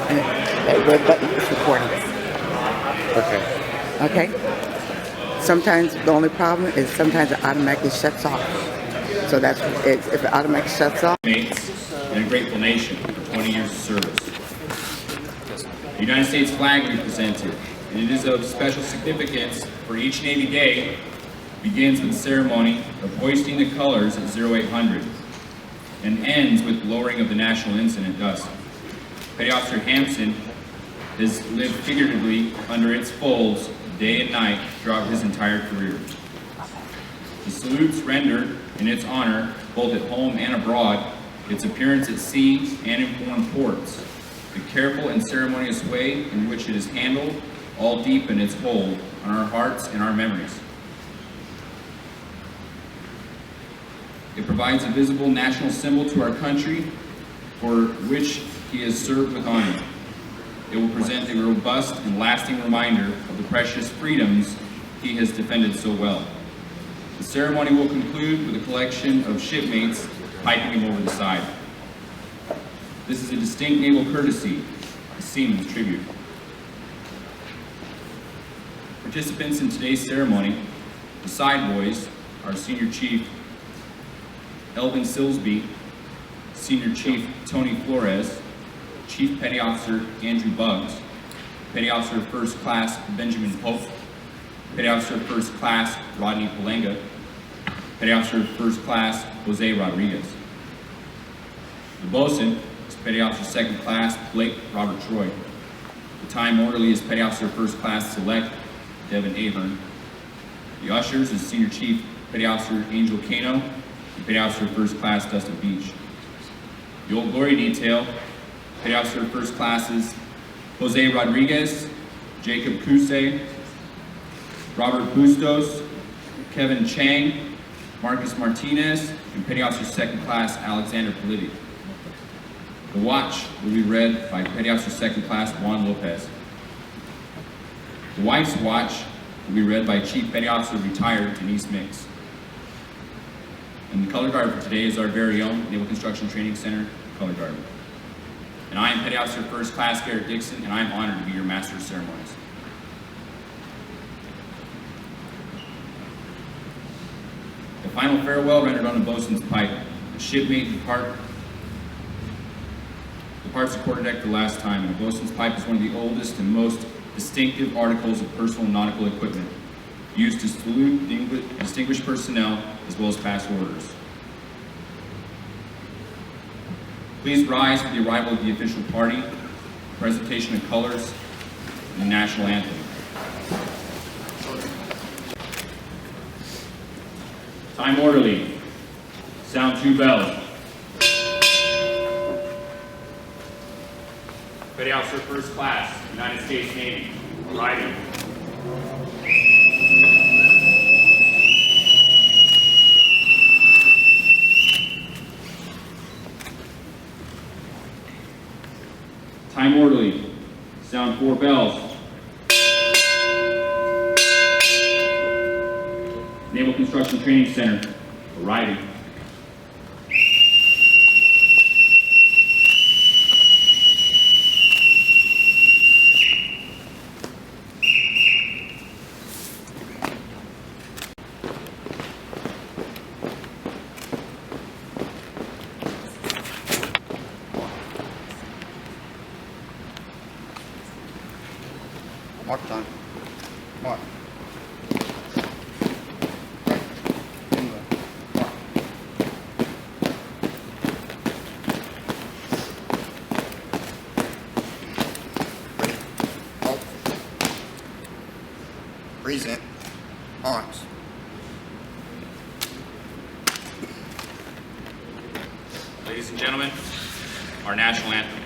and that red button is recording. Okay. Okay? Sometimes the only problem is sometimes it automatically shuts off. So that's if it automatically shuts off. Mates and a grateful nation for 20 years of service. The United States flag we presented, and it is of special significance for each Navy Day, begins with the ceremony of hoisting the colors at 0800 and ends with lowering of the national ensign at dusk. Petty Officer Hampson has lived figuratively under its folds day and night throughout his entire career. The salutes rendered in its honor, both at home and abroad, its appearance at sea and in foreign ports, the careful and ceremonious way in which it is handled, all deepen its hold on our hearts and our memories. It provides a visible national symbol to our country for which he has served with honor. It will present a robust and lasting reminder of the precious freedoms he has defended so well. The ceremony will conclude with a collection of shipmates piping him over the side. This is a distinct naval courtesy, a seaman's tribute. Participants in today's ceremony, the side boys, our Senior Chief Elvin Silsby, Senior Chief Tony Flores, Chief Petty Officer Andrew Buggs, Petty Officer First Class Benjamin Pope, Petty Officer First Class Rodney Palenga, Petty Officer First Class Jose Rodriguez. The bosun is Petty Officer Second Class Blake Robert Troy. The time orderly is Petty Officer First Class Select Devin Ahern. The ushers is Senior Chief Petty Officer Angel Cano and Petty Officer First Class Dustin Beach. The Old Glory detail, Petty Officer First Classes Jose Rodriguez, Jacob Cuse, Robert Bustos, Kevin Chang, Marcus Martinez, and Petty Officer Second Class Alexander Politi. The watch will be read by Petty Officer Second Class Juan Lopez. The wife's watch will be read by Chief Petty Officer Retired Denise Mix. And the color guard for today is our very own Naval Construction Training Center color guard. And I am Petty Officer First Class Garrett Dixon, and I am honored to be your Master of Ceremonies. The final farewell rendered on the bosun's pipe. The shipmate departs the quarterdeck the last time, and the bosun's pipe is one of the oldest and most distinctive articles of personal nautical equipment, used to salute distinguished personnel as well as pass orders. Please rise for the arrival of the official party, presentation of colors, and the national anthem. Time orderly. Sound 2 bells. Petty Officer First Class, United States Navy, arriving. Time orderly. Sound 4 bells. Naval Construction Training Center, arriving. Mark time. Mark. Present. Arms. Ladies and gentlemen, our national anthem.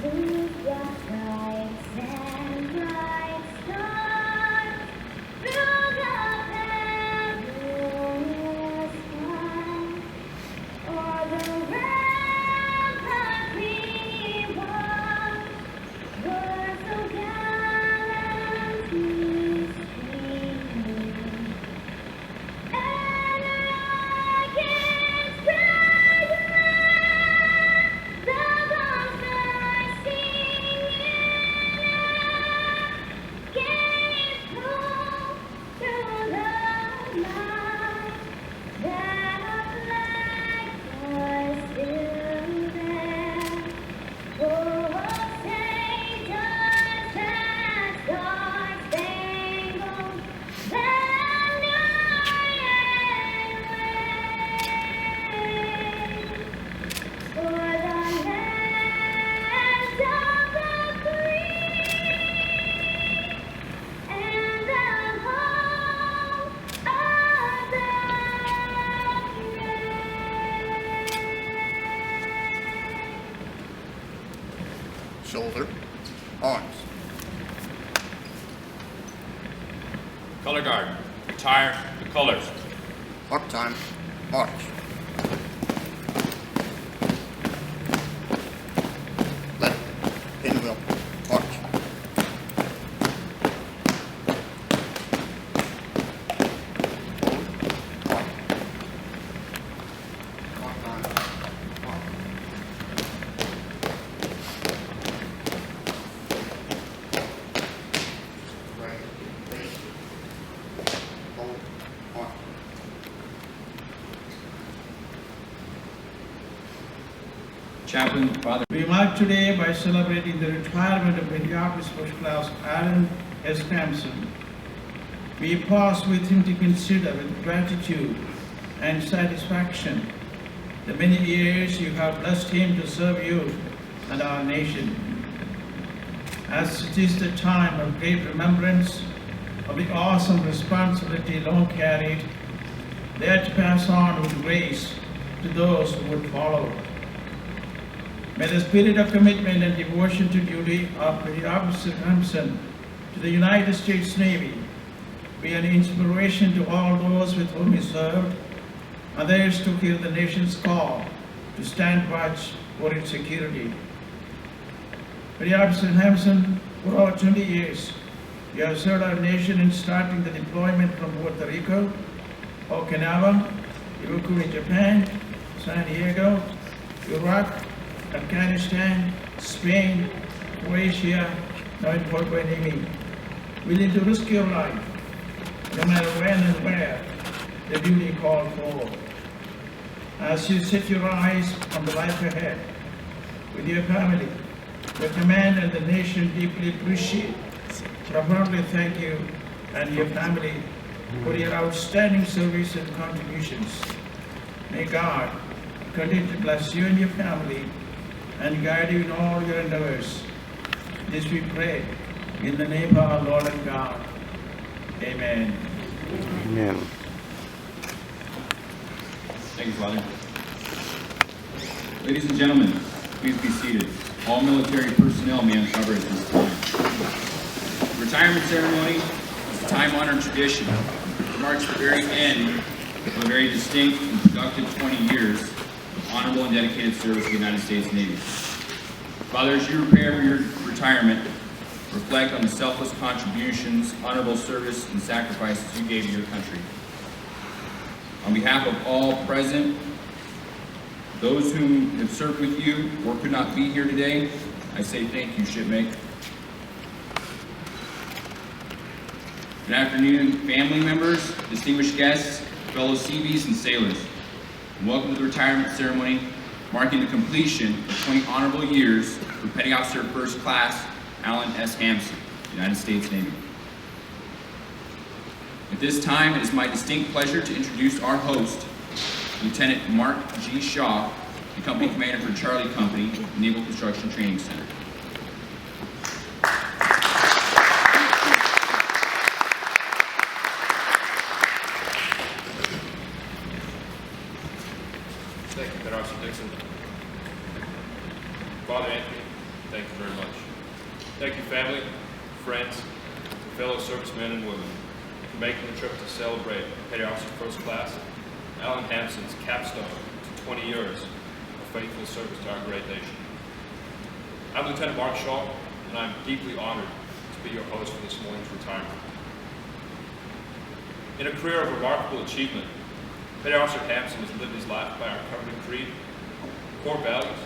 Blue, black, white, sand, Color guard, retire the colors. Mark time. March. Left. Pinwheel. March. March. Mark time. March. Right. Face. Hold. March. Chaplain, Father. We mark today by celebrating the retirement of Petty Officer First Class Alan S. Hampson. We pause with him to consider with gratitude and satisfaction the many years you have blessed him to serve you and our nation. As it is the time of great remembrance of the awesome responsibility long carried, there to pass on with grace to those who would follow. May the spirit of commitment and devotion to duty of Petty Officer Hampson to the United States Navy be an inspiration to all those with whom he served, others to hear the nation's call to stand watch for its security. Petty Officer Hampson, for over 20 years, you have served our nation in starting the deployment from Puerto Rico, Okinawa, Ryukyu in Japan, San Diego, Iraq, Afghanistan, Spain, Croatia, now in Fort Benning, willing to risk your life, no matter when and where the duty called for. As you set your eyes on the life ahead with your family, the command and the nation deeply appreciate, profoundly thank you and your family for your outstanding service and contributions. May God continue to bless you and your family and guide you in all your endeavors. This we pray in the name of our Lord and God. Amen. Amen. Thank you, Father. Ladies and gentlemen, please be seated. All military personnel may uncover at this time. The retirement ceremony is a time-honored tradition that marks the very end of a very distinct and productive 20 years of honorable and dedicated service to the United States Navy. Father, as you prepare for your retirement, reflect on the selfless contributions, honorable service, and sacrifices you gave to your country. On behalf of all present, those who have served with you or could not be here today, I say thank you, shipmate. Good afternoon, family members, distinguished guests, fellow Seabees, and sailors. And welcome to the retirement ceremony marking the completion of 20 honorable years for Petty Officer First Class Alan S. Hampson, United States Navy. At this time, it is my distinct pleasure to introduce our host, Lieutenant Mark G. Shaw, the Company Commander for Charlie Company, Naval Construction Training Center. Thank you, Petty Officer Dixon. Father Anthony, thank you very much. Thank you, family, friends, and fellow servicemen and women, for making the trip to celebrate Petty Officer First Class Alan Hampson's capstone to 20 years of faithful service to our great nation. I'm Lieutenant Mark Shaw, and I'm deeply honored to be your host for this morning's retirement. In a career of remarkable achievement, Petty Officer Hampson has lived his life by our covenant creed, core values,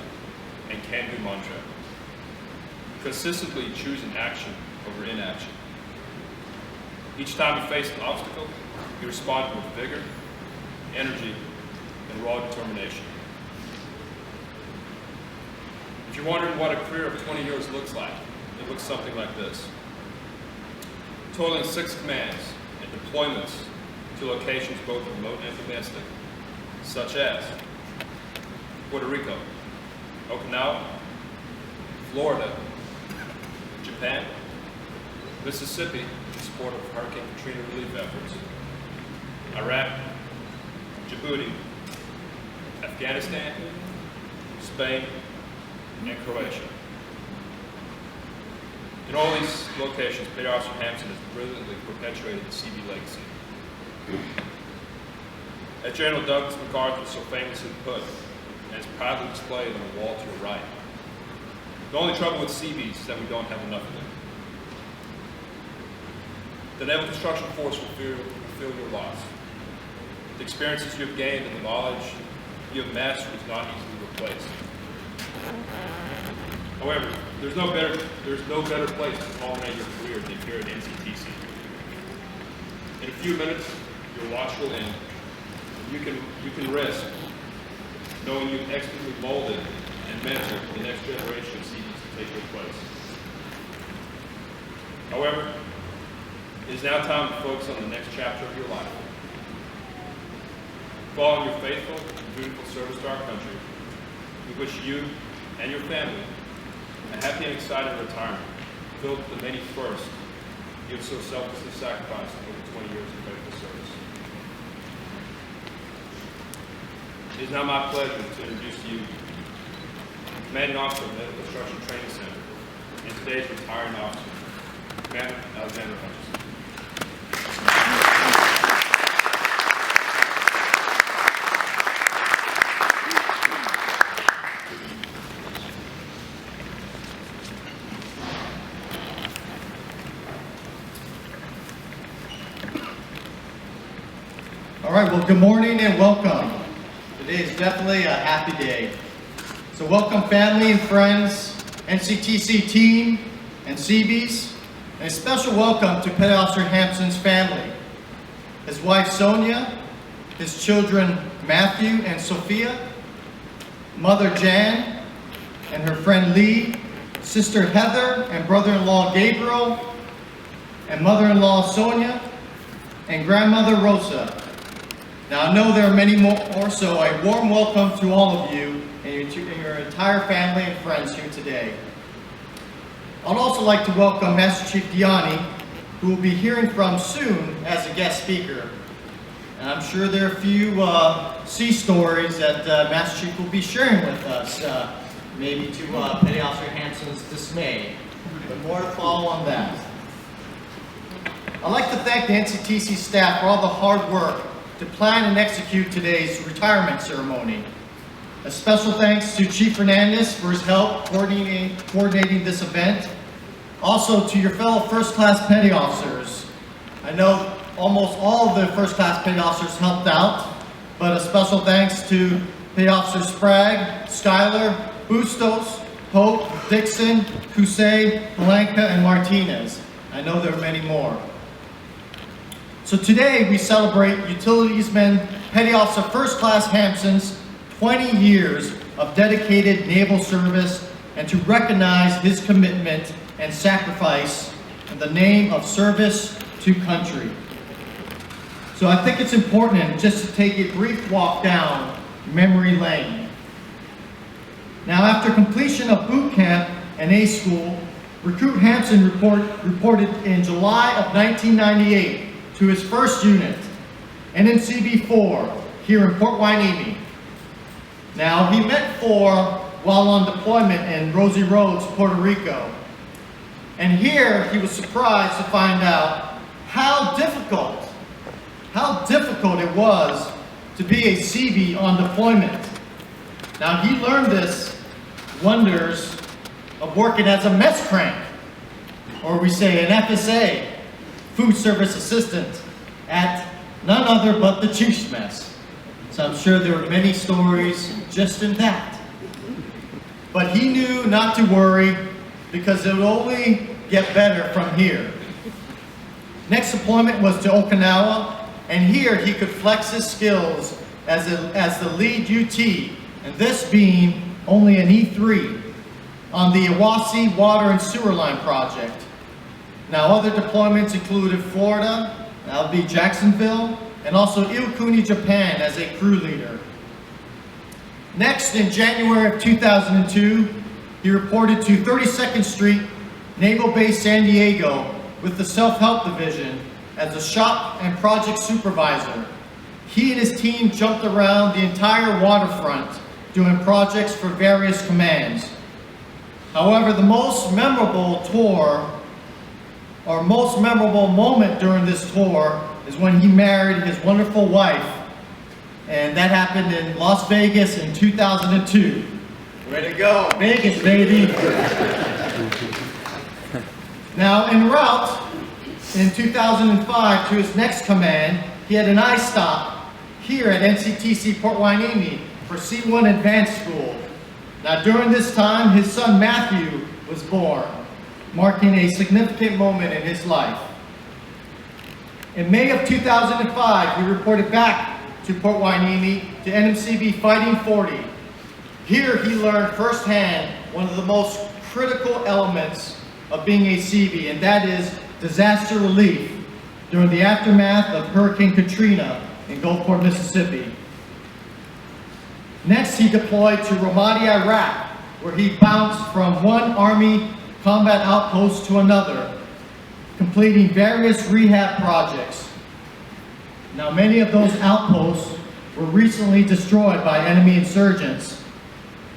and can-do mantra, consistently choosing action over inaction. Each time he faced an obstacle, he responded with vigor, energy, and raw determination. If you're wondering what a career of 20 years looks like, it looks something like this. Totaling 6 commands and deployments to locations both remote and domestic, such as Puerto Rico, Okinawa, Florida, Japan, Mississippi in support of Hurricane Katrina relief efforts, Iraq, Djibouti, Afghanistan, Spain, and Croatia. In all these locations, Petty Officer Hampson has brilliantly perpetuated the CB legacy. As General Douglas MacArthur so famously put, and is proudly displayed on the wall to your right, the only trouble with CBs is that we don't have enough of them. The Naval Construction Force will feel your loss. The experiences you have gained and the knowledge you have mastered is not easily replaced. However, there's no better place to culminate your career than here at NCTC. In a few minutes, your watch will end. You can rest knowing you've expertly molded and mentored the next generation of CDs to take your place. However, it is now time to focus on the next chapter of your life. Following your faithful and dutiful service to our country, we wish you and your family a happy and exciting retirement, filled with the many firsts you have so selflessly sacrificed over 20 years of faithful service. It is now my pleasure to introduce to you the Commanding Officer of the Naval Construction Training Center and today's retiring officer, Commander Alexander Hutchinson. All right, well, good morning and welcome. Today is definitely a happy day. So welcome family and friends, NCTC team and CBs, and a special welcome to Petty Officer Hampson's family, his wife Sonia, his children Matthew and Sophia, mother Jan, and her friend Lee, sister Heather, and brother-in-law Gabriel, and mother-in-law Sonia, and grandmother Rosa. Now, I know there are many more, so a warm welcome to all of you and your entire family and friends here today. I'd also like to welcome Master Chief Diani, who we'll be hearing from soon as a guest speaker. And I'm sure there are a few sea stories that Master Chief will be sharing with us, maybe to Petty Officer Hampson's dismay. But more to follow on that. I'd like to thank the NCTC staff for all the hard work to plan and execute today's retirement ceremony. A special thanks to Chief Fernandez for his help coordinating this event. Also to your fellow first-class petty officers. I know almost all of the first-class petty officers helped out, but a special thanks to Petty Officer Sprague, Schuyler, Bustos, Pope, Dixon, Cusay, Palenka, and Martinez. I know there are many more. So today we celebrate Utilitiesman Petty Officer First Class Hampson's 20 years of dedicated naval service and to recognize his commitment and sacrifice in the name of service to country. So I think it's important just to take a brief walk down memory lane. Now, after completion of boot camp and A school, Recruit Hampson reported in July of 1998 to his first unit, NNCB-4, here in Port Hueneme. Now, he met 4 while on deployment in Rosie Roads, Puerto Rico. And here, he was surprised to find out how difficult it was to be a CB on deployment. Now, he learned this wonders of working as a mess crank, or we say an FSA, food service assistant, at none other but the Chief's Mess. So I'm sure there were many stories just in that. But he knew not to worry because it would only get better from here. Next deployment was to Okinawa, and here he could flex his skills as the lead UT, and this being only an E3 on the Iwasi Water and Sewer Line project. Now, other deployments included Florida, that would be Jacksonville, and also Iwakuni, Japan as a crew leader. Next, in January of 2002, he reported to 32nd Street, Naval Base San Diego with the Self-Help Division as a shop and project supervisor. He and his team jumped around the entire waterfront doing projects for various commands. However, the most memorable tour our most memorable moment during this tour is when he married his wonderful wife, and that happened in Las Vegas in 2002. Way to go, Vegas, baby! Now, en route in 2005 to his next command, he had an eye stop here at NCTC Port Hueneme for C1 Advanced School. Now, during this time, his son Matthew was born, marking a significant moment in his life. In May of 2005, he reported back to Port Hueneme to NMCB Fighting 40. Here, he learned firsthand one of the most critical elements of being a Seabee, and that is disaster relief during the aftermath of Hurricane Katrina in Gulfport, Mississippi. Next, he deployed to Ramadi, Iraq, where he bounced from one Army combat outpost to another, completing various rehab projects. Now, many of those outposts were recently destroyed by enemy insurgents.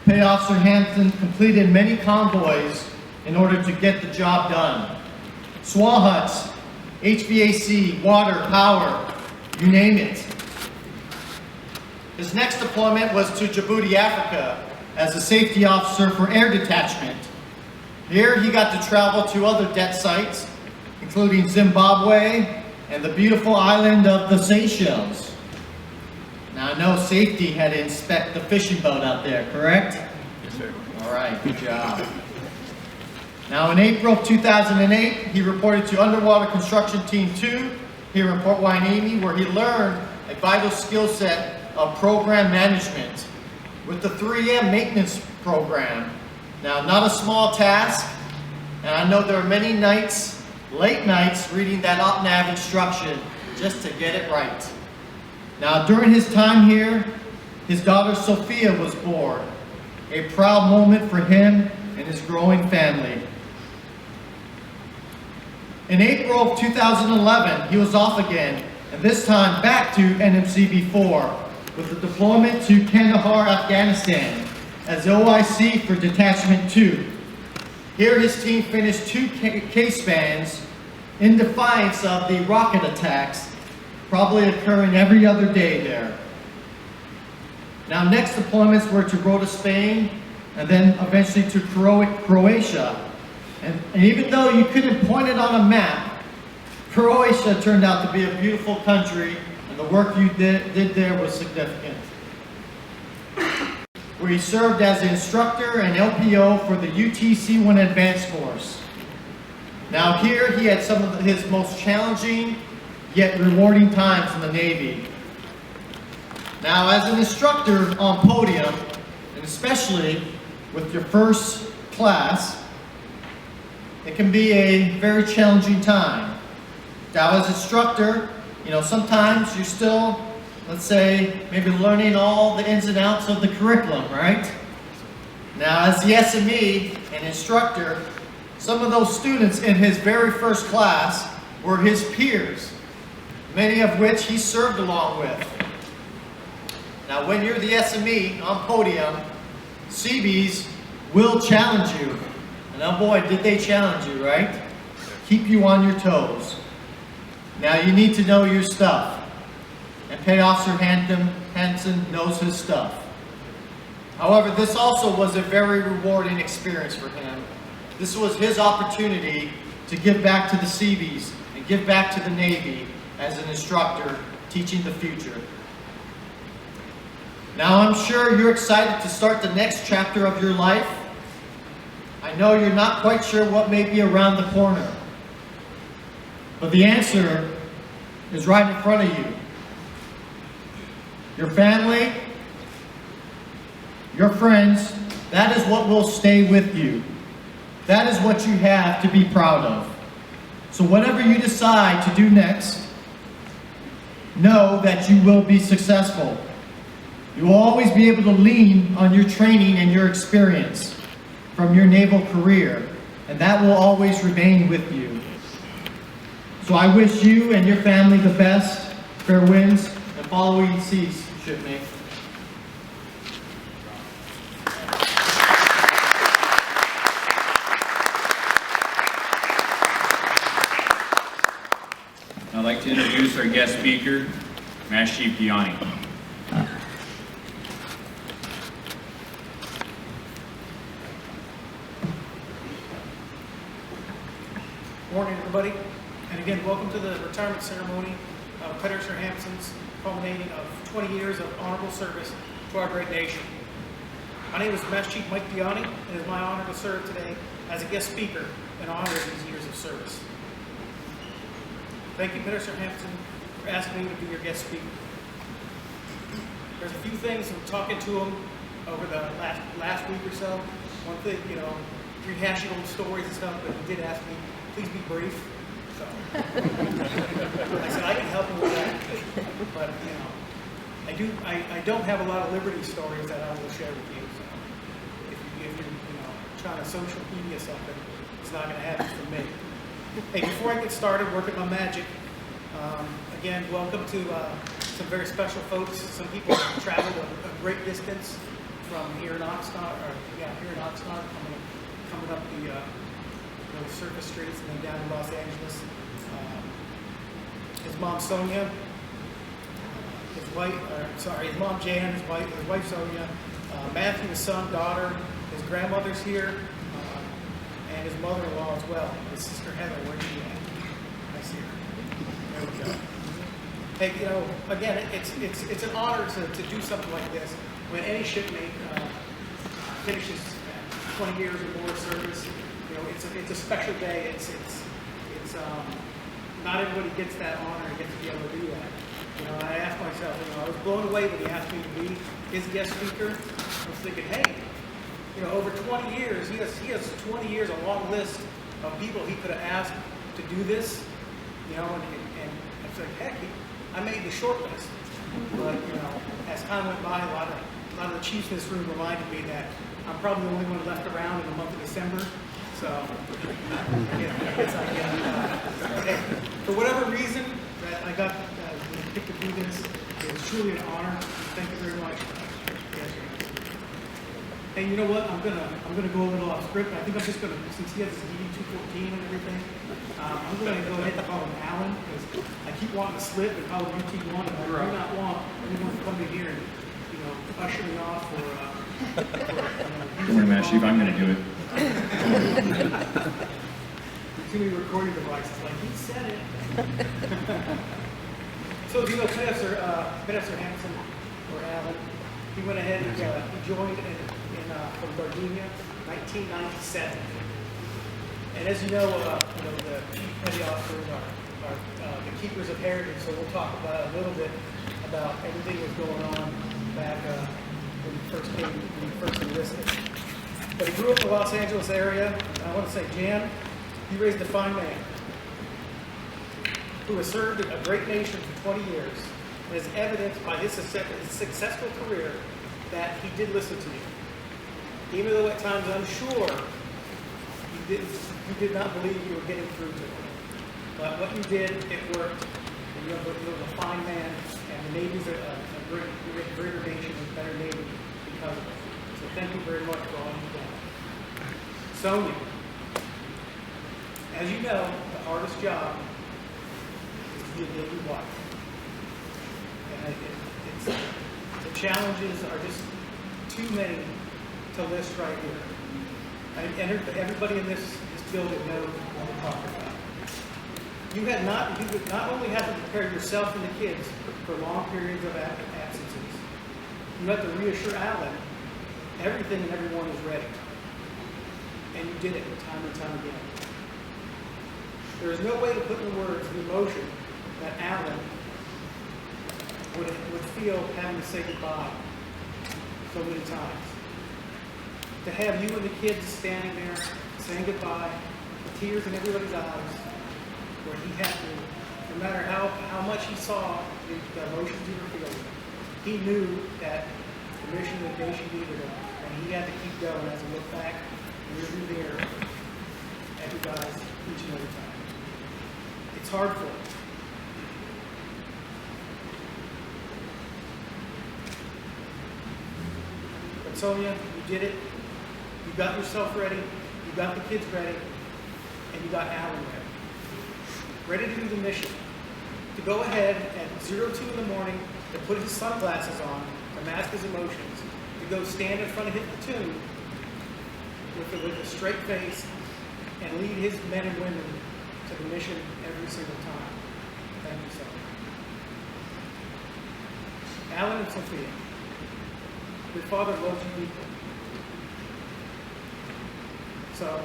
Petty Officer Hampson completed many convoys in order to get the job done. SWA huts, HVAC, water, power, you name it. His next deployment was to Djibouti, Africa, as a safety officer for air detachment. Here he got to travel to other det sites, including Zimbabwe and the beautiful island of the Seychelles. Now I know safety had to inspect the fishing boat out there, correct? Yes, sir. All right, good job. Now in April of 2008, he reported to Underwater Construction Team 2 here in Port Hueneme, where he learned a vital skill set of program management with the 3M maintenance program. Now, not a small task, and I know there are many nights, late nights, reading that op-nav instruction just to get it right. Now, during his time here, his daughter Sophia was born, a proud moment for him and his growing family. In April of 2011, he was off again, and this time back to NMCB-4 with the deployment to Kandahar, Afghanistan as OIC for Detachment 2. Here his team finished 2 K-spans in defiance of the rocket attacks probably occurring every other day there. Now next deployments were to Rota, Spain, and then eventually to Croatia. And even though you couldn't point it on a map, Croatia turned out to be a beautiful country, and the work you did there was significant. Where he served as an instructor and LPO for the UTC-1 Advanced course. Now here he had some of his most challenging yet rewarding times in the Navy. Now as an instructor on podium, and especially with your first class, it can be a very challenging time. Now as instructor, sometimes you're still, let's say, maybe learning all the ins and outs of the curriculum, right? Now as the SME and instructor, some of those students in his very first class were his peers, many of which he served along with. Now when you're the SME on podium, Seabees will challenge you. And oh boy, did they challenge you, right? Keep you on your toes. Now you need to know your stuff. And Petty Officer Hampson knows his stuff. However, this also was a very rewarding experience for him. This was his opportunity to give back to the Seabees and give back to the Navy as an instructor teaching the future. Now I'm sure you're excited to start the next chapter of your life. I know you're not quite sure what may be around the corner, but the answer is right in front of you. Your family, your friends, that is what will stay with you. That is what you have to be proud of. So whatever you decide to do next, know that you will be successful. You will always be able to lean on your training and your experience from your naval career, and that will always remain with you. So I wish you and your family the best, fair winds, and following seas, shipmate. I'd like to introduce our guest speaker, Master Chief Gianni. Morning, everybody, and again, welcome to the retirement ceremony of Peterson Hampson's, culminating of 20 years of honorable service to our great nation. My name is Master Chief Mike Gianni, and it is my honor to serve today as a guest speaker in honor of these years of service. Thank you, Peterson Hampson, for asking me to be your guest speaker. There's a few things from talking to him over the last week or so. One thing, rehashing old stories and stuff, but he did ask me, please be brief. So I said I can help him with that, but I don't have a lot of Liberty stories that I will share with you. So if you're trying to social media something, it's not going to happen for me. Hey, before I get started working my magic, again, welcome to some very special folks. Some people have traveled a great distance from here in Oxnard, coming up the surface streets and then down to Los Angeles. His mom Sonia, his mom Jan, his wife Sonia, Matthew, his son, daughter, his grandmother's here, and his mother-in-law as well. His sister Heather, where's she at? I see her. There we go. Hey, again, it's an honor to do something like this when any shipmate finishes 20 years or more of service. It's a special day. It's not everybody gets that honor and gets to be able to do that. I asked myself, I was blown away when he asked me to be his guest speaker. I was thinking, hey, over 20 years, he has 20 years, a long list of people he could have asked to do this. And I was like, heck, I made the short list. But as time went by, a lot of the chiefs in this room reminded me that I'm probably the only one left around in the month of December. So, for whatever reason that I got picked to do this, it's truly an honor. Thank you very much. And you know what? I'm gonna go a little off script. I think I'm just gonna, since he has his DD 214 and everything, I'm gonna go ahead and call him Alan because I keep wanting to slip and call him UT1, and I do not want anyone to come in here and usher me off or. Don't worry, Master Chief, I'm going to do it. Too many recording devices, like he said it. So as you know, Peterson Hampson, or Alan, he went ahead and he joined from Gardenia, 1997. And as you know, the chief petty officers are the keepers of heritage. So we'll talk about a little bit about everything that was going on back when he first enlisted. But he grew up in the Los Angeles area. I want to say, Jan, he raised a fine man who has served a great nation for 20 years and is evidenced by his successful career that he did listen to you. Even though at times I'm sure you did not believe you were getting through to him. But what you did, it worked. And you were a fine man, and the Navy's a greater nation, a better Navy because of it. So thank you very much for all you've done. Sonia, as you know, the hardest job is to be a Navy wife. And the challenges are just too many to list right here. And everybody in this building knows what we're talking about. You would not only have to prepare yourself and the kids for long periods of absences, you have to reassure Alan everything and everyone is ready. And you did it time and time again. There is no way to put in words the emotion that Alan would feel having to say goodbye so many times. To have you and the kids standing there saying goodbye, with tears in everybody's eyes, where he had to, no matter how much he saw the emotions you were feeling, he knew that the mission of the nation needed him, and he had to keep going as he looked back and rearview mirror at you guys each and every time. It's hard for him. But Sonia, you did it. You got yourself ready, you got the kids ready, and you got Alan ready. Ready to do the mission. to go ahead at 02 in the morning, to put his sunglasses on, to mask his emotions, to go stand in front of his platoon with a straight face and lead his men and women to the mission every single time. Thank you so much. Alan and Sophia, your father loves you deeply. So,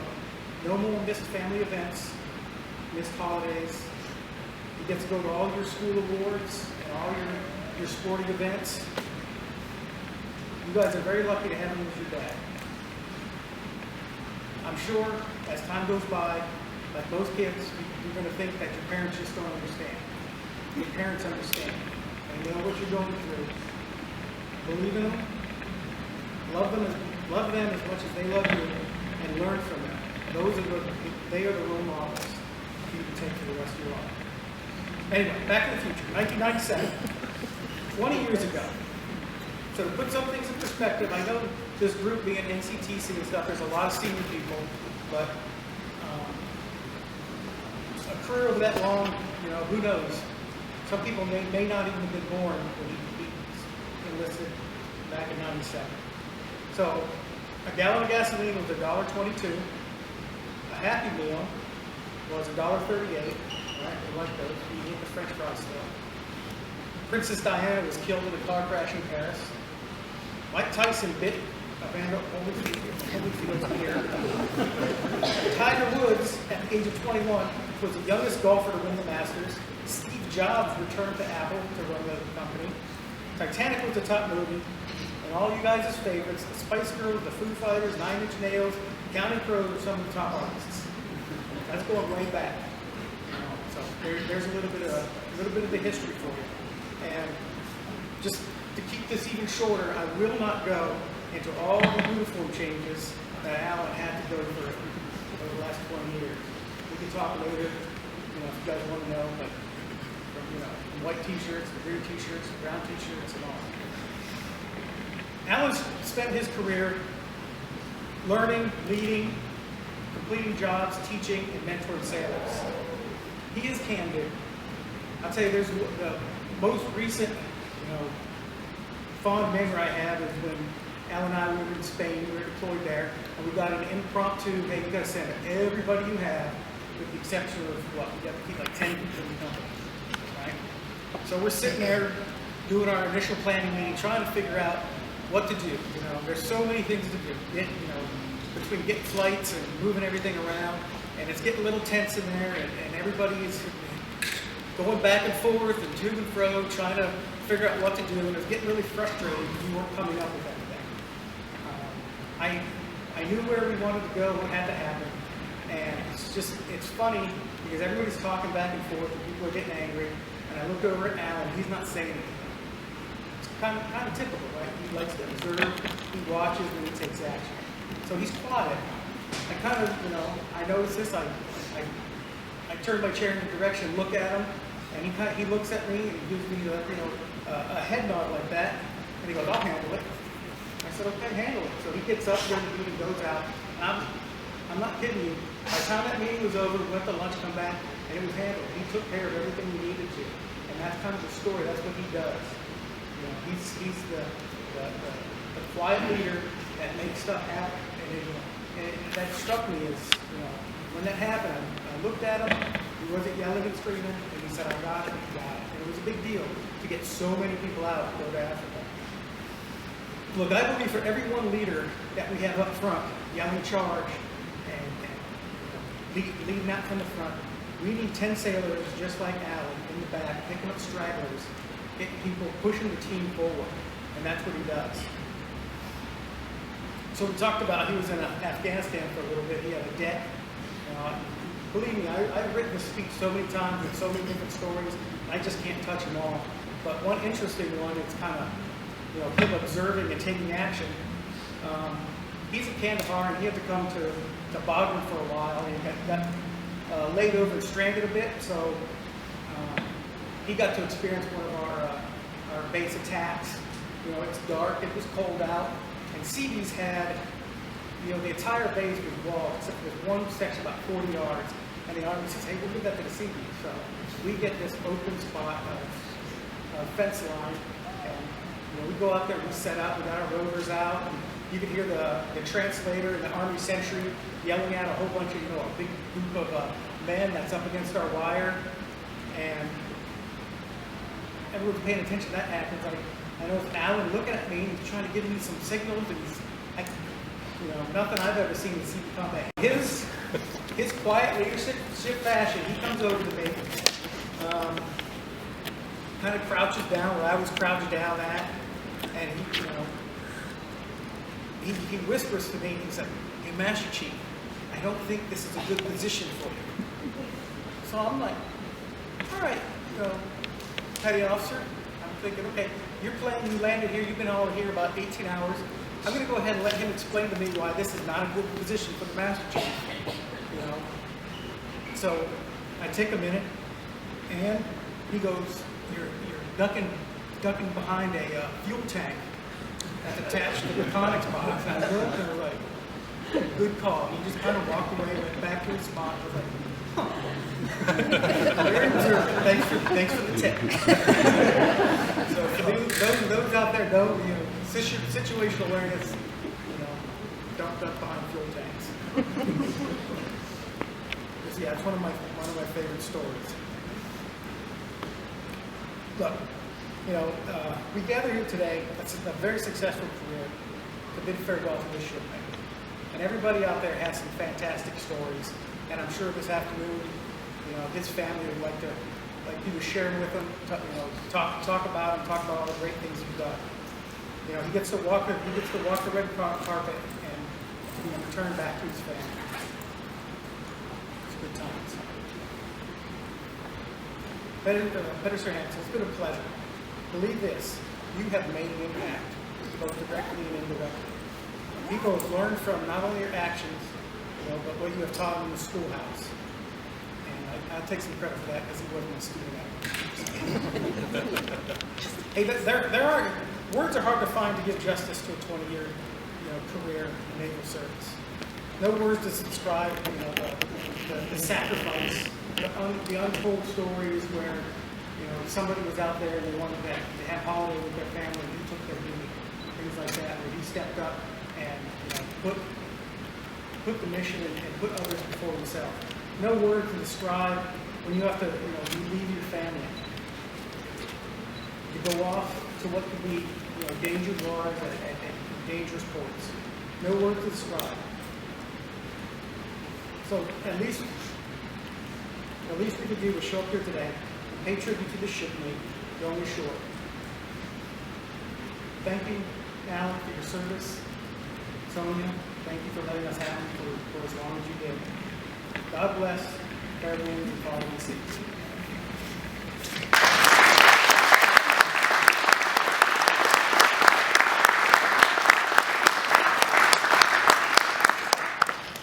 no more missed family events, missed holidays. You get to go to all your school awards and all your sporting events. You guys are very lucky to have him as your dad. I'm sure as time goes by, like most kids, you're going to think that your parents just don't understand. Your parents understand. And they know what you're going through. Believe in them. Love them as much as they love you, and learn from them. They are the role models for you to take for the rest of your life. Anyway, back to the future. 1997, 20 years ago. So to put some things in perspective, I know this group being NCTC and stuff, there's a lot of senior people, but a career of that long, who knows? Some people may not even have been born when he enlisted back in 97. So a gallon of gasoline was $1.22. A Happy Meal was $1.38. Right? We like those. We eat the French fries still. Princess Diana was killed in a car crash in Paris. Mike Tyson bit Evander Holyfield's ear. Tiger Woods, at the age of 21, was the youngest golfer to win the Masters. Steve Jobs returned to Apple to run the company. Titanic was the top movie. And all you guys' favorites, the Spice Girls, the Foo Fighters, 9 Inch Nails, Counting Crows are some of the top artists. That's going way back. So there's a little bit of the history for you. And just to keep this even shorter, I will not go into all the uniform changes that Alan had to go through over the last 20 years. We can talk later, if you guys want to know, but from white t-shirts, the green t-shirts, the brown t-shirts, and all. Alan's spent his career learning, leading, completing jobs, teaching, and mentoring sailors. He is can-do. I'll tell you, there's the most recent, fond memory I have is when Alan and I were in Spain. We were deployed there, and we got an impromptu, hey, you got to send everybody you have, with the exception of what? We got to keep like 10 people in the company, right? So we're sitting there doing our initial planning meeting, trying to figure out what to do. There's so many things to do. Between getting flights and moving everything around, and it's getting a little tense in there, and everybody is going back and forth and to and fro, trying to figure out what to do, and it's getting really frustrating because we weren't coming up with anything. I knew where we wanted to go, what had to happen, and it's funny because everybody's talking back and forth, and people are getting angry, and I looked over at Alan, he's not saying anything. It's kind of typical, right? He likes to observe, he watches, and he takes action. So he's quiet. I noticed this. I turn my chair in the direction, look at him, and he looks at me and he gives me a head nod like that, and he goes, "I'll handle it." I said, "Okay, handle it." So he gets up during the meeting, goes out, and I'm not kidding you. By the time that meeting was over, we went to lunch, come back, and it was handled. He took care of everything we needed to, and that's kind of the story. That's what he does. He's the quiet leader that makes stuff happen. And that struck me as, when that happened, I looked at him, he wasn't yelling and screaming, and he said, "I got it, I got it." And it was a big deal to get so many people out to go to Africa. Look, I believe for every one leader that we have up front, yelling charge and leading out from the front, we need 10 sailors just like Alan in the back, picking up stragglers, getting people, pushing the team forward. And that's what he does. So we talked about he was in Afghanistan for a little bit. He had a debt. Believe me, I've written this speech so many times with so many different stories. I just can't touch them all. But one interesting one, it's kind of, him observing and taking action. He's at Kandahar, and he had to come to Bagram for a while. He got laid over and stranded a bit, so he got to experience one of our base attacks. It's dark, it was cold out, and Seabees had, the entire base was walled, except for one section about 40 yards, and the Army says, "Hey, we'll give that to the Seabees." So we get this open spot fence line, and we go out there, we set up, we got our rovers out, and you can hear the translator and the Army sentry yelling at a whole bunch of, a big group of men that's up against our wire, and everyone's paying attention. That happens. I know Alan looking at me, he's trying to give me some signals, and he's, nothing I've ever seen in CB combat. His quiet leadership fashion, he comes over to me, kind of crouches down where I was crouched down at, and he whispers to me, he's like, "Hey, Master Chief, I don't think this is a good position for you." So I'm like, all right, petty officer, I'm thinking, okay, your plane, you landed here, you've been all here about 18 hours. I'm going to go ahead and let him explain to me why this is not a good position for the Master Chief. So I take a minute, and he goes, "You're ducking behind a fuel tank that's attached to the reconics box." And I looked, and we're like, "Good call." He just kind of walked away, went back to his spot. I was like, "Huh." Very observant. Thanks for the tip. So for those out there, situational awareness, don't duck behind fuel tanks. Yeah, it's one of my favorite stories. Look, we gather here today. That's a very successful career to bid farewell to this shipmate. And everybody out there has some fantastic stories. And I'm sure this afternoon, his family would like you to share them with them. Talk about them. Talk about all the great things you've done. He gets to walk the red carpet and return back to his family. It's good times. Better Sir Hampson, it's been a pleasure. Believe this, you have made an impact, both directly and indirectly. People have learned from not only your actions, but what you have taught them in the schoolhouse. And I'll take some credit for that because he wasn't a student. Hey, there are words are hard to find to give justice to a 20-year, career in naval service. No words to describe, the sacrifice, the untold stories where, somebody was out there and they wanted to have holiday with their family, and he took their duty, things like that, where he stepped up and put the mission and put others before himself. No word to describe when you have to, you leave your family to go off to what could be, danger bars and dangerous ports. No word to describe. So at least we could do was show up here today and pay tribute to the shipmate going ashore. Thank you, Alan, for your service. Sonia, thank you for letting us have you for as long as you did. God bless everyone who followed the seas.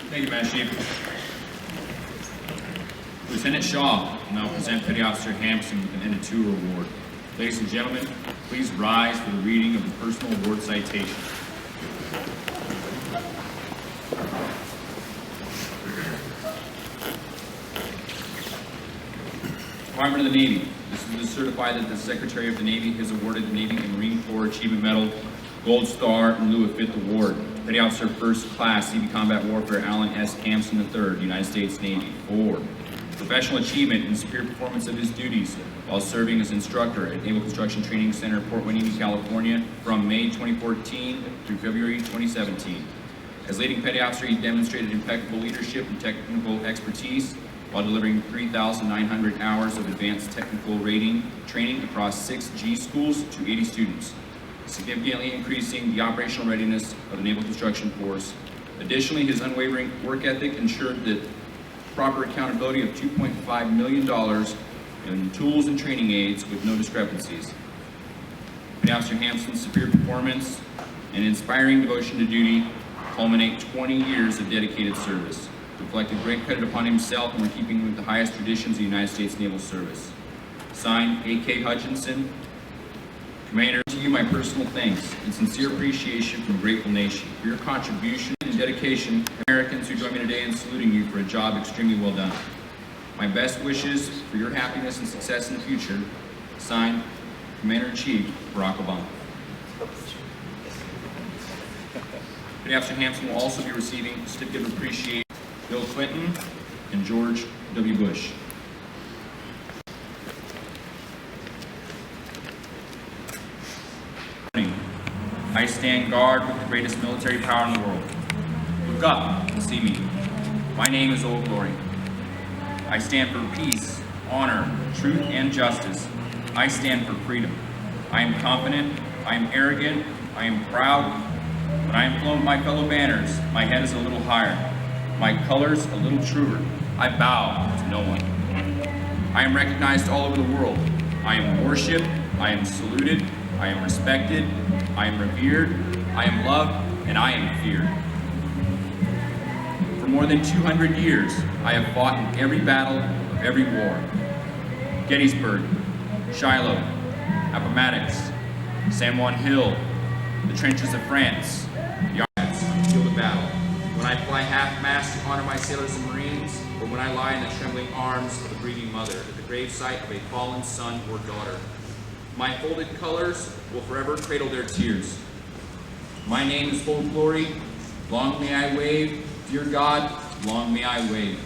Thank you, Master Chief. Lieutenant Shaw will now present Petty Officer Hampson with an End-of-Tour Award. Ladies and gentlemen, please rise for the reading of the personal award citation. Department of the Navy. This is to certify that the Secretary of the Navy has awarded the Navy and Marine Corps Achievement Medal, Gold Star, in lieu of 5th Award. Petty Officer First Class, CB Combat Warfare, Alan S. Hampson III, United States Navy, for professional achievement and superior performance of his duties while serving as instructor at Naval Construction Training Center, Port Hueneme, California, from May 2014 through February 2017. As leading Petty Officer, he demonstrated impeccable leadership and technical expertise while delivering 3,900 hours of advanced technical rating training across 6 G schools to 80 students, significantly increasing the operational readiness of the Naval Construction Force. Additionally, his unwavering work ethic ensured that proper accountability of $2.5 million in tools and training aids with no discrepancies. Petty Officer Hampson's superior performance and inspiring devotion to duty culminate 20 years of dedicated service, reflected great credit upon himself and were keeping with the highest traditions of the United States Naval Service. Signed, A.K. Hutchinson, Commander, to you my personal thanks and sincere appreciation from a grateful nation for your contribution and dedication. Americans who join me today in saluting you for a job extremely well done. My best wishes for your happiness and success in the future. Signed, Commander-in-Chief Barack Obama. Petty Officer Hampson will also be receiving a certificate of appreciation. Bill Clinton and George W. Bush. I stand guard with the greatest military power in the world. Look up and see me. My name is Old Glory. I stand for peace, honor, truth, and justice. I stand for freedom. I am confident, I am arrogant, I am proud. When I am flown with my fellow banners, my head is a little higher, my colors a little truer. I bow to no one. I am recognized all over the world. I am worshipped, I am saluted, I am respected, I am revered, I am loved, and I am feared. For more than 200 years, I have fought in every battle of every war. Gettysburg, Shiloh, Appomattox, San Juan Hill, the trenches of France, the field of battle. When I fly half-mast to honor my sailors and Marines, or when I lie in the trembling arms of a grieving mother at the gravesite of a fallen son or daughter. My folded colors will forever cradle their tears. My name is Old Glory. Long may I wave, dear God, long may I wave.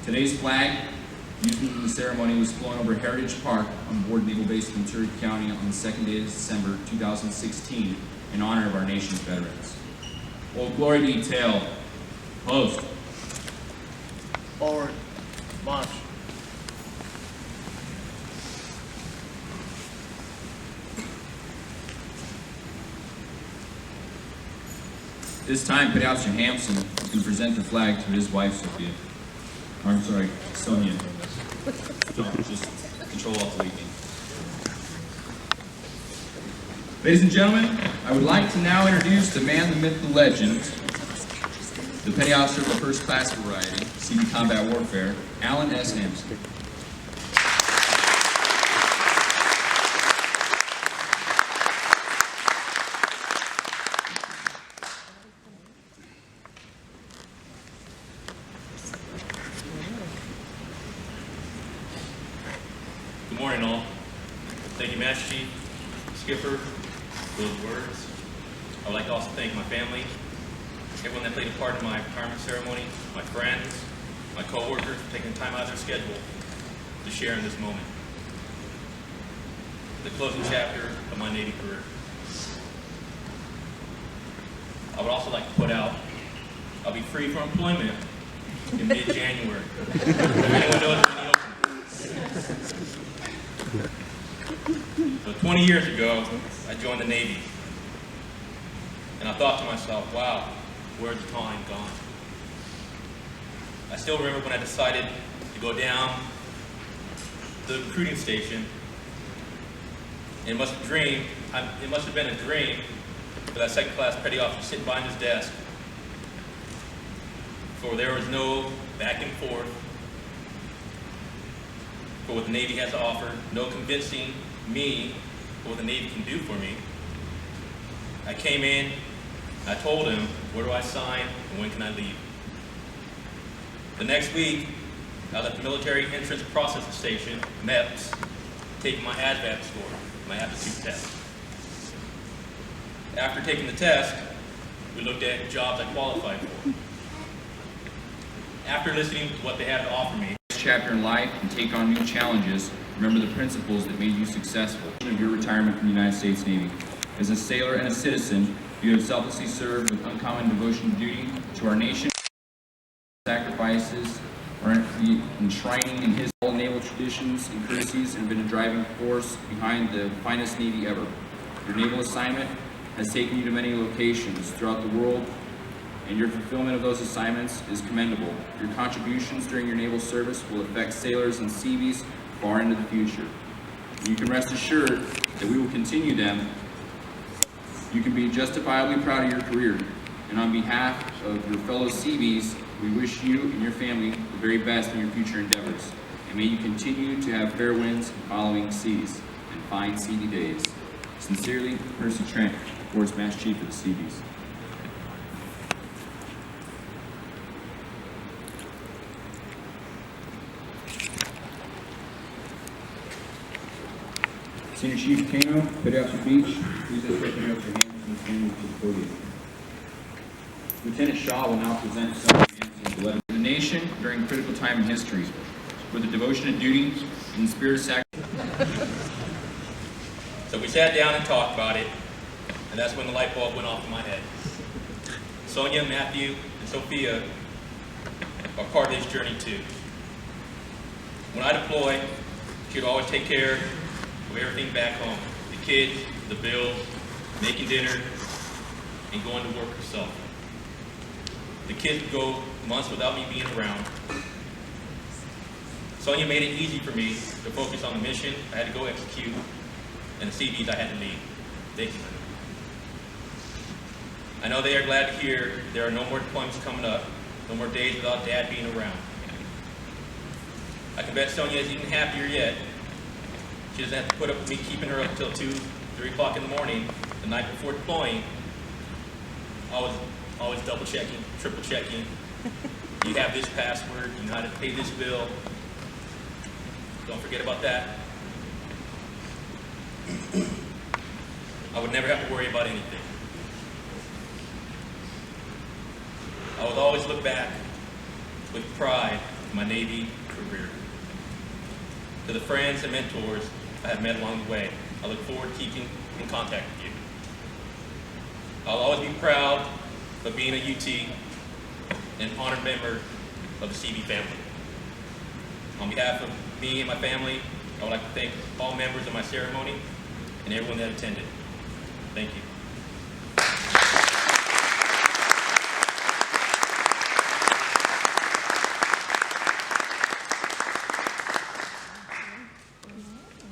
Today's flag, used in the ceremony, was flown over Heritage Park on board Naval Base Ventura County on the 2nd day of December 2016 in honor of our nation's veterans. Old Glory detail, post. Forward. March. This time, Petty Officer Hampson can present the flag to his wife, Sophia. Or, I'm sorry, Sonia. No, just control alt delete me. Ladies and gentlemen, I would like to now introduce the man, the myth, the legend, the Petty Officer of the first class variety, CB Combat Warfare, Alan S. Hampson. Good morning, all. Thank you, Master Chief, Skipper, for those words. I would like to also thank my family, everyone that played a part in my retirement ceremony, my friends, my co-workers for taking time out of their schedule to share in this moment. The closing chapter of my Navy career. I would also like to put out, I'll be free from employment in mid-January. If anyone knows when the opening. So 20 years ago, I joined the Navy. And I thought to myself, wow, where's the time gone? I still remember when I decided to go down the recruiting station. And it must have been a dream for that second class petty officer sitting behind his desk. For there was no back and forth for what the Navy has to offer, no convincing me for what the Navy can do for me. I came in, I told him, where do I sign and when can I leave? The next week, I was at the Military Entrance Processing Station, MEPS, taking my ADVAP score, my aptitude test. After taking the test, we looked at jobs I qualified for. After listening to what they had to offer me, Chapter in life and take on new challenges, remember the principles that made you successful of your retirement from the United States Navy. As a sailor and a citizen, you have selflessly served with uncommon devotion and duty to our nation. Sacrifices are enshrining in his all naval traditions and courtesies and have been a driving force behind the finest Navy ever. Your naval assignment has taken you to many locations throughout the world, and your fulfillment of those assignments is commendable. Your contributions during your naval service will affect sailors and Seabees far into the future. You can rest assured that we will continue them. You can be justifiably proud of your career. And on behalf of your fellow Seabees, we wish you and your family the very best in your future endeavors. And may you continue to have fair winds and following seas and fine Seabee days. Sincerely, Percy Trent, Force Master Chief of the Seabees. Senior Chief Kano, Philadelphia Beach, please escort the Hampson family to the podium. Lieutenant Shaw will now present Sergeant Hampson's letter to the nation during a critical time in history, with a devotion to duty and the spirit of sacrifice. So we sat down and talked about it, and that's when the light bulb went off in my head. Sonia, Matthew, and Sophia are part of this journey too. When I deploy, she'd always take care of everything back home. The kids, the bills, making dinner, and going to work herself. The kids would go months without me being around. Sonia made it easy for me to focus on the mission I had to go execute and the CVs I had to lead. Thank you. I know they are glad to hear there are no more deployments coming up, no more days without Dad being around. I can bet Sonia is even happier yet. She doesn't have to put up with me keeping her up until 2, 3 o'clock in the morning the night before deploying. Always double checking, triple checking. You have this password, you know how to pay this bill. Don't forget about that. I would never have to worry about anything. I would always look back with pride to my Navy career. To the friends and mentors I have met along the way, I look forward to keeping in contact with you. I'll always be proud of being a UT and an honored member of the CB family. On behalf of me and my family, I would like to thank all members of my ceremony and everyone that attended. Thank you.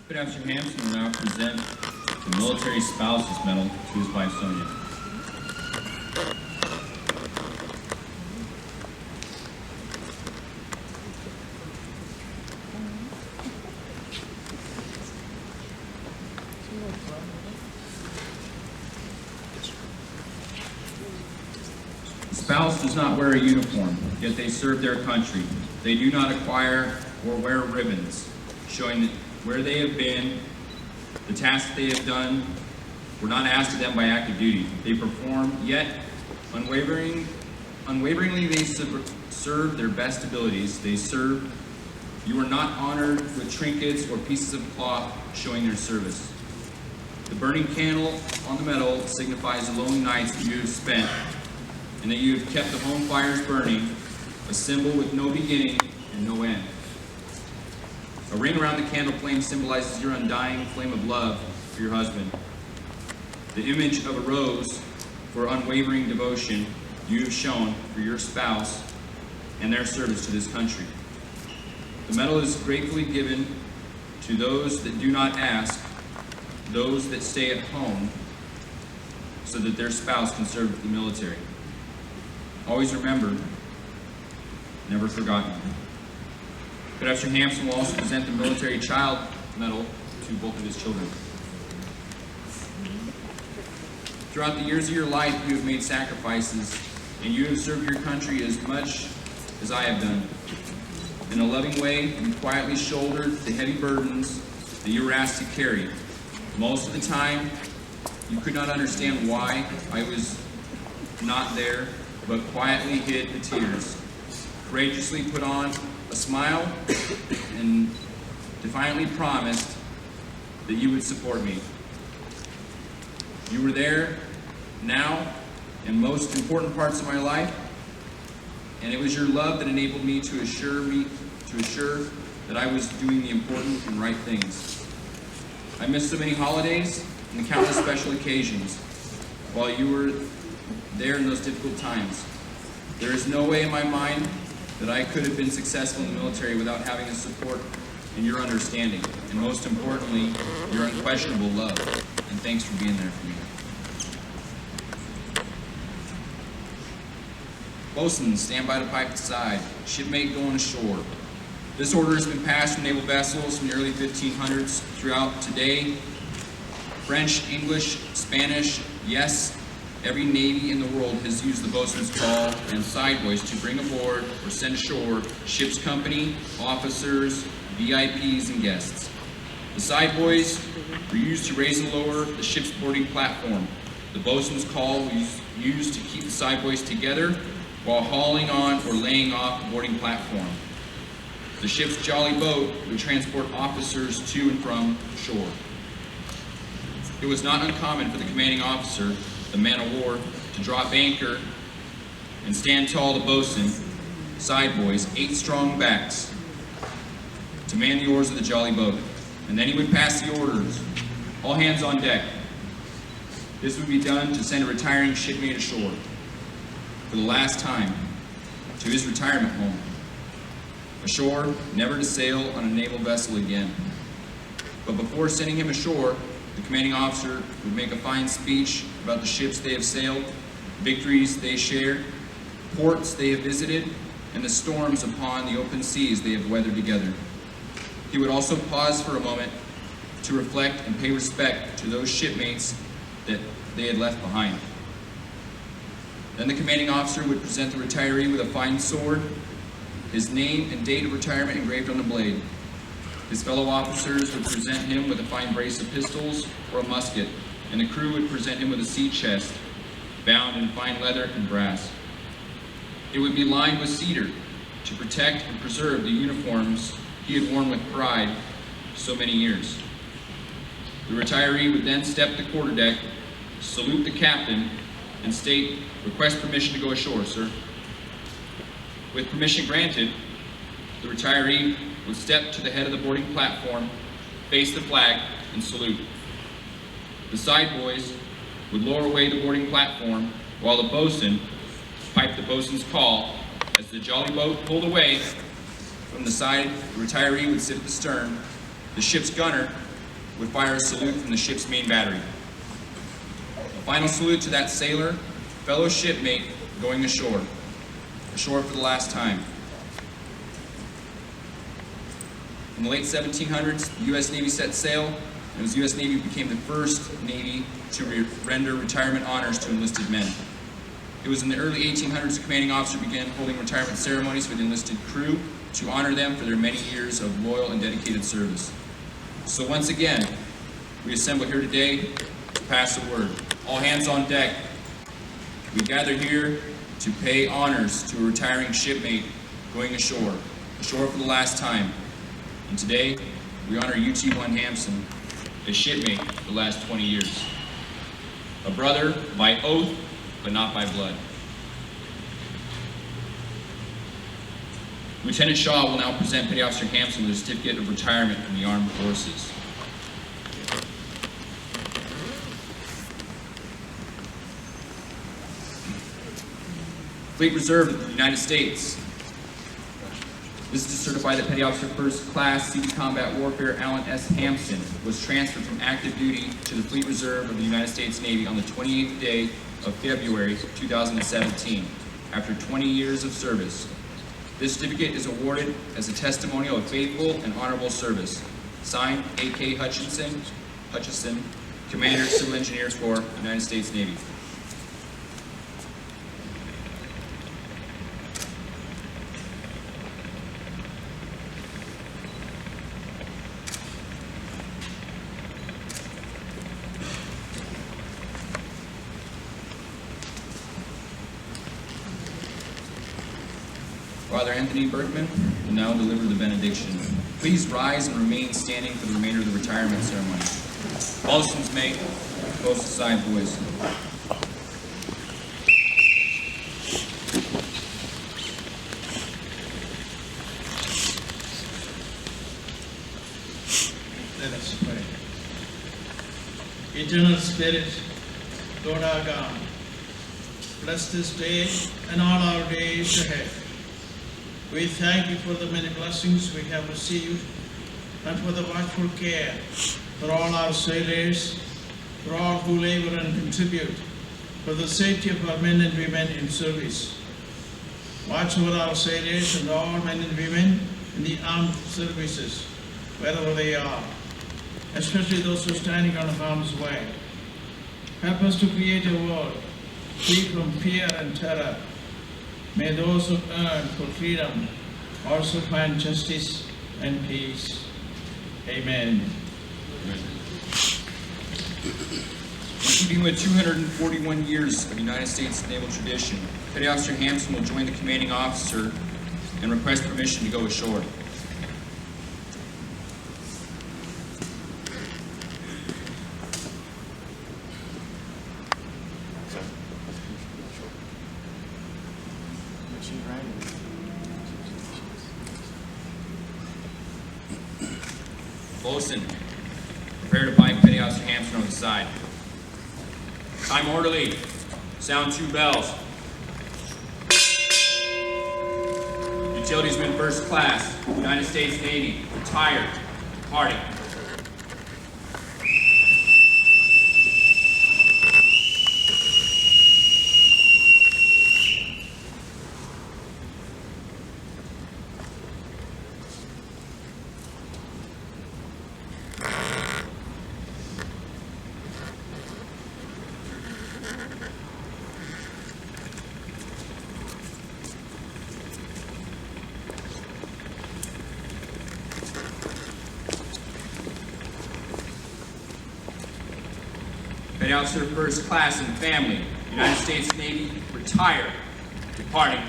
Philadelphia Hampson will now present the Military Spouses Medal to his wife Sonia. The spouse does not wear a uniform, yet they serve their country. They do not acquire or wear ribbons, showing that where they have been, the tasks they have done, were not asked of them by active duty. They perform, yet unwaveringly they serve their best abilities. They serve. You are not honored with trinkets or pieces of cloth showing their service. The burning candle on the medal signifies the lonely nights that you have spent and that you have kept the home fires burning, a symbol with no beginning and no end. A ring around the candle flame symbolizes your undying flame of love for your husband. The image of a rose for unwavering devotion you have shown for your spouse and their service to this country. The medal is gratefully given to those that do not ask, those that stay at home so that their spouse can serve with the military. Always remember, never forgotten. Good Officer Hampson will also present the Military Child Medal to both of his children. Throughout the years of your life, you have made sacrifices, and you have served your country as much as I have done. In a loving way, you quietly shouldered the heavy burdens that you were asked to carry. Most of the time, you could not understand why I was not there, but quietly hid the tears, courageously put on a smile, and defiantly promised that you would support me. You were there, now, in most important parts of my life, and it was your love that enabled me to assure that I was doing the important and right things. I missed so many holidays and the countless special occasions while you were there in those difficult times. There is no way in my mind that I could have been successful in the military without having the support and your understanding, and most importantly, your unquestionable love. And thanks for being there for me. Bosun, stand by the pipe side. Shipmate going ashore. This order has been passed from naval vessels from the early 1500s throughout today. French, English, Spanish, yes, every Navy in the world has used the bosun's call and side voice to bring aboard or send ashore ship's company, officers, VIPs, and guests. The side buoys were used to raise and lower the ship's boarding platform. The bosun's call was used to keep the side buoys together while hauling on or laying off the boarding platform. The ship's jolly boat would transport officers to and from shore. It was not uncommon for the commanding officer, the man of war, to drop anchor and stand tall the bosun, side buoys, 8 strong backs, to man the oars of the jolly boat. And then he would pass the orders, all hands on deck. This would be done to send a retiring shipmate ashore for the last time to his retirement home. Ashore, never to sail on a naval vessel again. But before sending him ashore, the commanding officer would make a fine speech about the ships they have sailed, victories they shared, ports they have visited, and the storms upon the open seas they have weathered together. He would also pause for a moment to reflect and pay respect to those shipmates that they had left behind. Then the commanding officer would present the retiree with a fine sword, his name and date of retirement engraved on the blade. His fellow officers would present him with a fine brace of pistols or a musket, and the crew would present him with a sea chest, bound in fine leather and brass. It would be lined with cedar to protect and preserve the uniforms he had worn with pride so many years. The retiree would then step the quarterdeck, salute the captain, and state, "Request permission to go ashore, sir." With permission granted, the retiree would step to the head of the boarding platform, face the flag, and salute. The side buoys would lower away the boarding platform while the bosun piped the bosun's call. As the jolly boat pulled away from the side, the retiree would sit at the stern. The ship's gunner would fire a salute from the ship's main battery. A final salute to that sailor, fellow shipmate going ashore for the last time. In the late 1700s, the U.S. Navy set sail, and it was the U.S. Navy became the first Navy to render retirement honors to enlisted men. It was in the early 1800s the commanding officer began holding retirement ceremonies for the enlisted crew to honor them for their many years of loyal and dedicated service. So once again, we assemble here today to pass the word. All hands on deck. We gather here to pay honors to a retiring shipmate going ashore for the last time. And today, we honor UT-1 Hampson, a shipmate for the last 20 years. A brother by oath, but not by blood. Lieutenant Shaw will now present Petty Officer Hampson with a certificate of retirement from the Armed Forces. Fleet Reserve of the United States. This is to certify that Petty Officer First Class Sea Combat Warfare Alan S. Hampson was transferred from active duty to the Fleet Reserve of the United States Navy on the 28th day of February 2017, after 20 years of service. This certificate is awarded as a testimonial of faithful and honorable service. Signed, A.K. Hutchison, Commander, Civil Engineers Corps, United States Navy. Father Anthony Berkman will now deliver the benediction. Please rise and remain standing for the remainder of the retirement ceremony. Bosun's mate, both side boys. Let us pray. Eternal Spirit, Lord our God, bless this day and all our days ahead. We thank you for the many blessings we have received and for the watchful care for all our sailors, for all who labor and contribute, for the safety of our men and women in service. Watch over our sailors and all men and women in the armed services, wherever they are, especially those who are standing on harm's way. Help us to create a world free from fear and terror. May those who earn for freedom also find justice and peace. Amen. In keeping with 241 years of United States naval tradition, Petty Officer Hampson will join the commanding officer and request permission to go ashore. Bosun, prepare to bind Petty Officer Hampson on the side. Time orderly. Sound 2 bells. Utilitiesman First Class, United States Navy, retired, departing. Petty Officer First Class and family, United States Navy, retired, departing.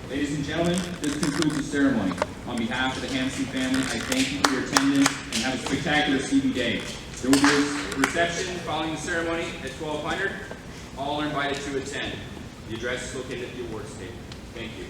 Ladies and gentlemen, this concludes the ceremony. On behalf of the Hampson family, I thank you for your attendance and have a spectacular CB day. There will be a reception following the ceremony at 1200. All are invited to attend. The address is located at the awards table. Thank you.